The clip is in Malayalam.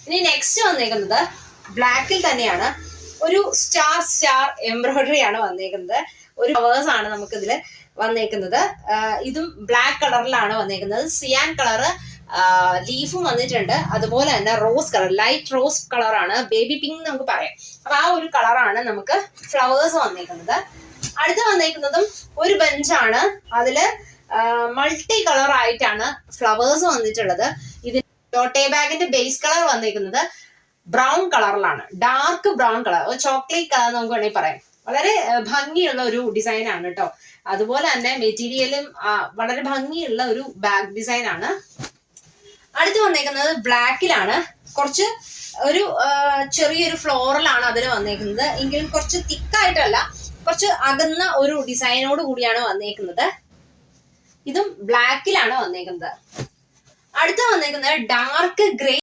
ഇനി നെക്സ്റ്റ് വന്നേക്കുന്നത് ബ്ലാക്കിൽ തന്നെയാണ്. ഒരു സ്റ്റാർ എംബ്രോയിഡറി ആണ് വന്നേക്കുന്നത്. ഒരു ഫ്ലവേഴ്സ് ആണ് നമുക്ക് ഇതിൽ വന്നേക്കുന്നത്. ഇതും ബ്ലാക്ക് കളറിലാണ് വന്നേക്കുന്നത്. സിയാൻ കളറ് ലീഫും വന്നിട്ടുണ്ട്. അതുപോലെ തന്നെ റോസ് കളർ, ലൈറ്റ് റോസ് കളറാണ്, ബേബി പിങ്ക് നമുക്ക് പറയാം. അപ്പൊ ആ ഒരു കളറാണ് നമുക്ക് ഫ്ലവേഴ്സ് വന്നേക്കുന്നത്. അടുത്ത് വന്നേക്കുന്നതും ഒരു ബെഞ്ചാണ്. അതില് മൾട്ടി കളർ ആയിട്ടാണ് ഫ്ലവേഴ്സ് വന്നിട്ടുള്ളത്. ഇതിന് ടോട്ടേ ബാഗിന്റെ ബേസ് കളർ വന്നേക്കുന്നത് ബ്രൗൺ കളറിലാണ്, dark brown colour, chocolate colour നമുക്ക് വേണമെങ്കിൽ പറയാം. വളരെ ഭംഗിയുള്ള ഒരു ഡിസൈൻ ആണ് കേട്ടോ. അതുപോലെ തന്നെ മെറ്റീരിയലും വളരെ ഭംഗിയുള്ള ഒരു ബാഗ് ഡിസൈൻ ആണ്. അടുത്ത് വന്നേക്കുന്നത് ബ്ലാക്കിലാണ്. കുറച്ച് ഒരു ചെറിയൊരു ഫ്ലോറലാണ് അതിൽ വന്നേക്കുന്നത്. എങ്കിലും കുറച്ച് തിക്കായിട്ടല്ല, കുറച്ച് അകന്ന ഒരു ഡിസൈനോട് കൂടിയാണ് വന്നേക്കുന്നത്. ഇതും ബ്ലാക്കിലാണ് വന്നേക്കുന്നത്. അടുത്ത വന്നേക്കുന്നത് ഡാർക്ക് ഗ്രേ